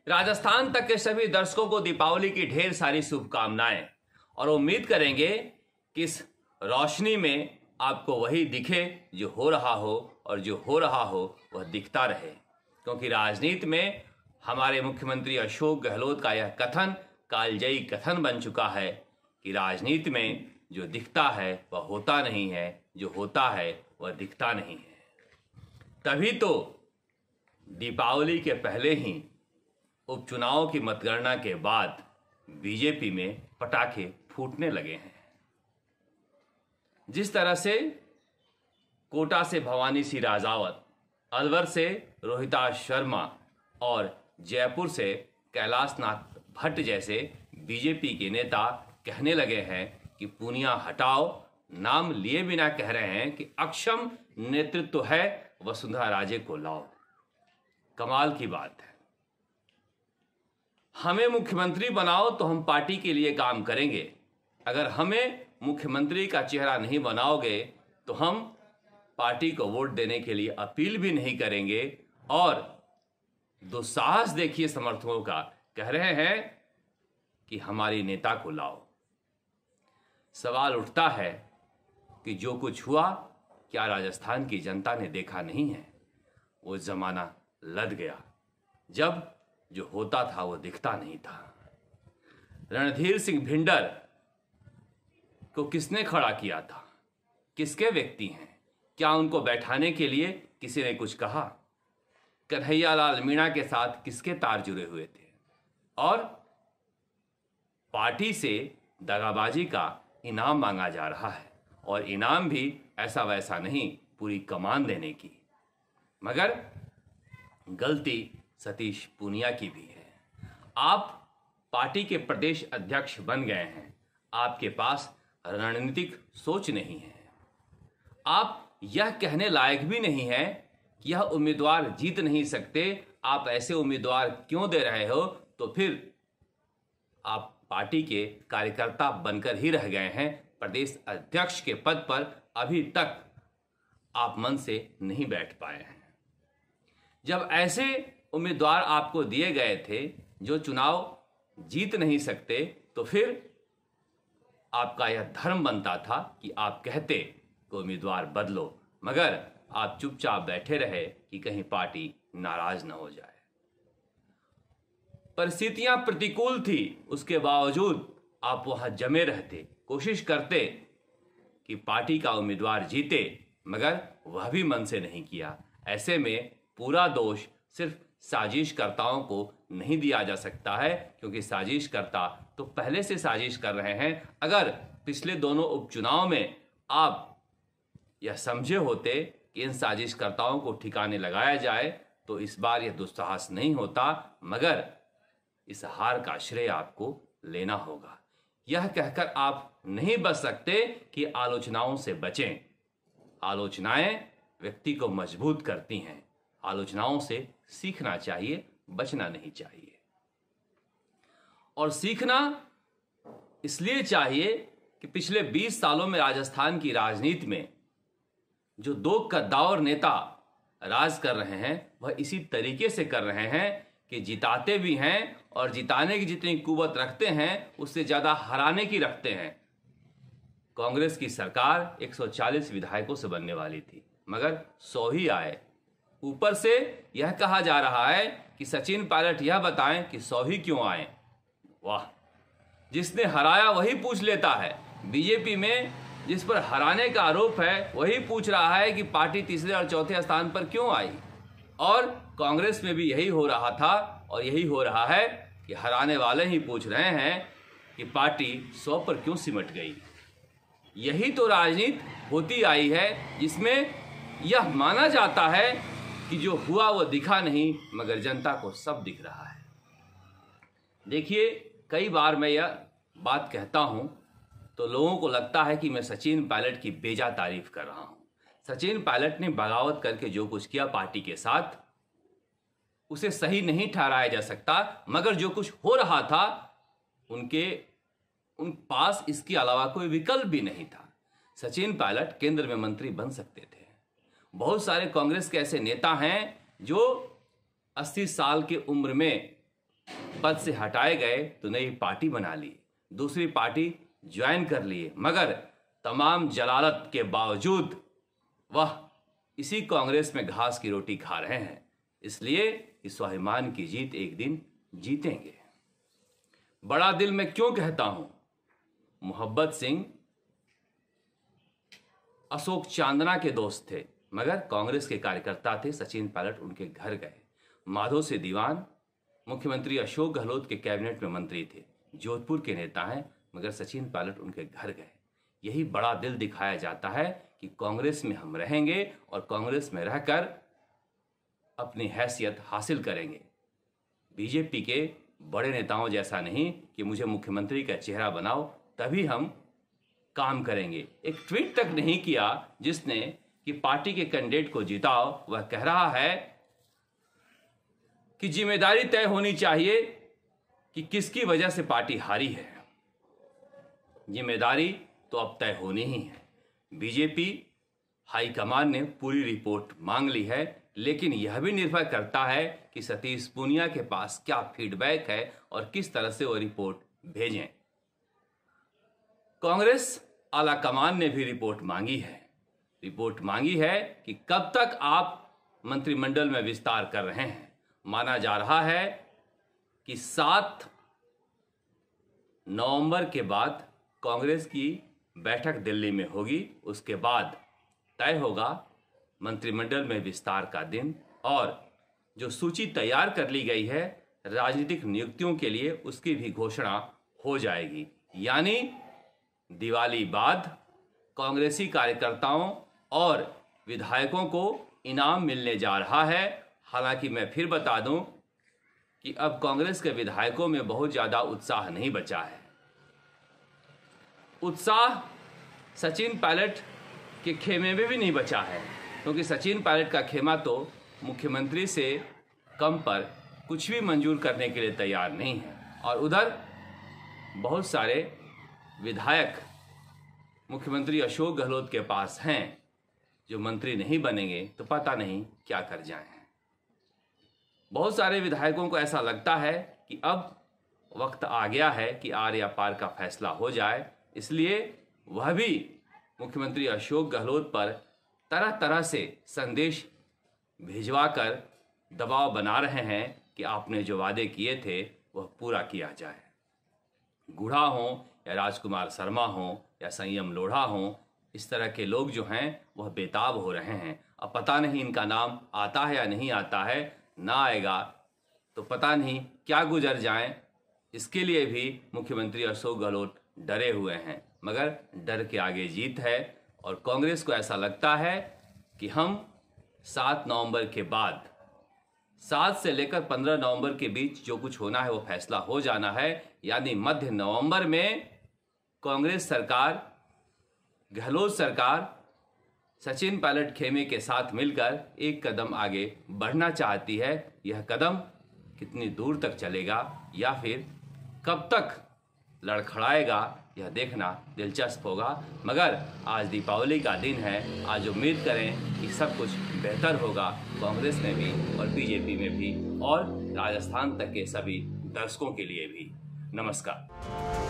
राजस्थान तक के सभी दर्शकों को दीपावली की ढेर सारी शुभकामनाएं और उम्मीद करेंगे कि इस रोशनी में आपको वही दिखे जो हो रहा हो, और जो हो रहा हो वह दिखता रहे। क्योंकि राजनीति में हमारे मुख्यमंत्री अशोक गहलोत का यह कथन कालजयी कथन बन चुका है कि राजनीति में जो दिखता है वह होता नहीं है, जो होता है वह दिखता नहीं है। तभी तो दीपावली के पहले ही उपचुनाव की मतगणना के बाद बीजेपी में पटाखे फूटने लगे हैं। जिस तरह से कोटा से भवानी सिंह राजावत, अलवर से रोहिताश शर्मा और जयपुर से कैलाश नाथ भट्ट जैसे बीजेपी के नेता कहने लगे हैं कि पूनिया हटाओ, नाम लिए बिना कह रहे हैं कि अक्षम नेतृत्व है, वसुंधरा राजे को लाओ। कमाल की बात है। हमें मुख्यमंत्री बनाओ तो हम पार्टी के लिए काम करेंगे, अगर हमें मुख्यमंत्री का चेहरा नहीं बनाओगे तो हम पार्टी को वोट देने के लिए अपील भी नहीं करेंगे। और दुस्साहस देखिए समर्थकों का, कह रहे हैं कि हमारी नेता को लाओ। सवाल उठता है कि जो कुछ हुआ क्या राजस्थान की जनता ने देखा नहीं है? वो जमाना लद गया जब जो होता था वो दिखता नहीं था। रणधीर सिंह भिंडर को किसने खड़ा किया था? किसके व्यक्ति हैं? क्या उनको बैठाने के लिए किसी ने कुछ कहा? कन्हैयालाल मीणा के साथ किसके तार जुड़े हुए थे? और पार्टी से दगाबाजी का इनाम मांगा जा रहा है, और इनाम भी ऐसा वैसा नहीं, पूरी कमान देने की। मगर गलती सतीश पूनिया की भी है। आप पार्टी के प्रदेश अध्यक्ष बन गए हैं, आपके पास रणनीतिक सोच नहीं है। आप यह कहने लायक भी नहीं है कि यह उम्मीदवार जीत नहीं सकते, आप ऐसे उम्मीदवार क्यों दे रहे हो? तो फिर आप पार्टी के कार्यकर्ता बनकर ही रह गए हैं। प्रदेश अध्यक्ष के पद पर अभी तक आप मन से नहीं बैठ पाए हैं। जब ऐसे उम्मीदवार आपको दिए गए थे जो चुनाव जीत नहीं सकते, तो फिर आपका यह धर्म बनता था कि आप कहते कि उम्मीदवार बदलो, मगर आप चुपचाप बैठे रहे कि कहीं पार्टी नाराज न हो जाए। परिस्थितियां प्रतिकूल थी, उसके बावजूद आप वहां जमे रहते, कोशिश करते कि पार्टी का उम्मीदवार जीते, मगर वह भी मन से नहीं किया। ऐसे में पूरा दोष सिर्फ साजिशकर्ताओं को नहीं दिया जा सकता है, क्योंकि साजिशकर्ता तो पहले से साजिश कर रहे हैं। अगर पिछले दोनों उपचुनाव में आप यह समझे होते कि इन साजिशकर्ताओं को ठिकाने लगाया जाए तो इस बार यह दुस्साहस नहीं होता, मगर इस हार का श्रेय आपको लेना होगा। यह कहकर आप नहीं बच सकते कि आलोचनाओं से बचें। आलोचनाएं व्यक्ति को मजबूत करती हैं। आलोचनाओं से सीखना चाहिए, बचना नहीं चाहिए। और सीखना इसलिए चाहिए कि पिछले 20 सालों में राजस्थान की राजनीति में जो दो कद्दावर नेता राज कर रहे हैं, वह इसी तरीके से कर रहे हैं कि जिताते भी हैं और जिताने की जितनी कुवत रखते हैं उससे ज्यादा हराने की रखते हैं। कांग्रेस की सरकार 140 विधायकों से बनने वाली थी, मगर 100 ही आए। ऊपर से यह कहा जा रहा है कि सचिन पायलट यह बताएं कि 100 ही क्यों आए। वाह, जिसने हराया वही पूछ लेता है। बीजेपी में जिस पर हराने का आरोप है वही पूछ रहा है कि पार्टी तीसरे और चौथे स्थान पर क्यों आई। और कांग्रेस में भी यही हो रहा था और यही हो रहा है कि हराने वाले ही पूछ रहे हैं कि पार्टी 100 पर क्यों सिमट गई। यही तो राजनीति होती आई है, जिसमें यह माना जाता है कि जो हुआ वो दिखा नहीं, मगर जनता को सब दिख रहा है। देखिए, कई बार मैं यह बात कहता हूं तो लोगों को लगता है कि मैं सचिन पायलट की बेजा तारीफ कर रहा हूं। सचिन पायलट ने बगावत करके जो कुछ किया पार्टी के साथ, उसे सही नहीं ठहराया जा सकता, मगर जो कुछ हो रहा था उन पास इसके अलावा कोई विकल्प भी नहीं था। सचिन पायलट केंद्र में मंत्री बन सकते थे। बहुत सारे कांग्रेस के ऐसे नेता हैं जो 80 साल की उम्र में पद से हटाए गए तो नई पार्टी बना ली, दूसरी पार्टी ज्वाइन कर लिए, मगर तमाम जलालत के बावजूद वह इसी कांग्रेस में घास की रोटी खा रहे हैं। इसलिए इस स्वाभिमान की जीत एक दिन जीतेंगे। बड़ा दिल मैं क्यों कहता हूं? मोहब्बत सिंह अशोक चांदना के दोस्त थे, मगर कांग्रेस के कार्यकर्ता थे। सचिन पायलट उनके घर गए। माधो से दीवान मुख्यमंत्री अशोक गहलोत के कैबिनेट में मंत्री थे, जोधपुर के नेता हैं, मगर सचिन पायलट उनके घर गए। यही बड़ा दिल दिखाया जाता है कि कांग्रेस में हम रहेंगे और कांग्रेस में रहकर अपनी हैसियत हासिल करेंगे। बीजेपी के बड़े नेताओं जैसा नहीं कि मुझे मुख्यमंत्री का चेहरा बनाओ तभी हम काम करेंगे। एक ट्वीट तक नहीं किया जिसने कि पार्टी के कैंडिडेट को जिताओ। वह कह रहा है कि जिम्मेदारी तय होनी चाहिए कि किसकी वजह से पार्टी हारी है। जिम्मेदारी तो अब तय होनी ही है। बीजेपी हाईकमान ने पूरी रिपोर्ट मांग ली है, लेकिन यह भी निर्भर करता है कि सतीश पूनिया के पास क्या फीडबैक है और किस तरह से वो रिपोर्ट भेजें। कांग्रेस आला कमान ने भी रिपोर्ट मांगी है। रिपोर्ट मांगी है कि कब तक आप मंत्रिमंडल में विस्तार कर रहे हैं। माना जा रहा है कि 7 नवंबर के बाद कांग्रेस की बैठक दिल्ली में होगी। उसके बाद तय होगा मंत्रिमंडल में विस्तार का दिन, और जो सूची तैयार कर ली गई है राजनीतिक नियुक्तियों के लिए, उसकी भी घोषणा हो जाएगी। यानी दिवाली बाद कांग्रेसी कार्यकर्ताओं और विधायकों को इनाम मिलने जा रहा है। हालांकि मैं फिर बता दूं कि अब कांग्रेस के विधायकों में बहुत ज़्यादा उत्साह नहीं बचा है। उत्साह सचिन पायलट के खेमे में भी नहीं बचा है, क्योंकि सचिन पायलट का खेमा तो मुख्यमंत्री से कम पर कुछ भी मंजूर करने के लिए तैयार नहीं है। और उधर बहुत सारे विधायक मुख्यमंत्री अशोक गहलोत के पास हैं जो मंत्री नहीं बनेंगे तो पता नहीं क्या कर जाएं। बहुत सारे विधायकों को ऐसा लगता है कि अब वक्त आ गया है कि आर या पार का फैसला हो जाए। इसलिए वह भी मुख्यमंत्री अशोक गहलोत पर तरह तरह से संदेश भिजवाकर दबाव बना रहे हैं कि आपने जो वादे किए थे वह पूरा किया जाए। गुढ़ा हो या राजकुमार शर्मा हो या संयम लोढ़ा हो, इस तरह के लोग जो हैं वह बेताब हो रहे हैं। अब पता नहीं इनका नाम आता है या नहीं आता है। ना आएगा तो पता नहीं क्या गुजर जाए। इसके लिए भी मुख्यमंत्री अशोक गहलोत डरे हुए हैं, मगर डर के आगे जीत है। और कांग्रेस को ऐसा लगता है कि हम 7 नवंबर के बाद 7 से लेकर 15 नवंबर के बीच जो कुछ होना है वो फैसला हो जाना है। यानी मध्य नवंबर में कांग्रेस सरकार, गहलोत सरकार सचिन पायलट खेमे के साथ मिलकर एक कदम आगे बढ़ना चाहती है। यह कदम कितनी दूर तक चलेगा या फिर कब तक लड़खड़ाएगा, यह देखना दिलचस्प होगा। मगर आज दीपावली का दिन है। आज उम्मीद करें कि सब कुछ बेहतर होगा कांग्रेस में भी और बीजेपी में भी और राजस्थान तक के सभी दर्शकों के लिए भी। नमस्कार।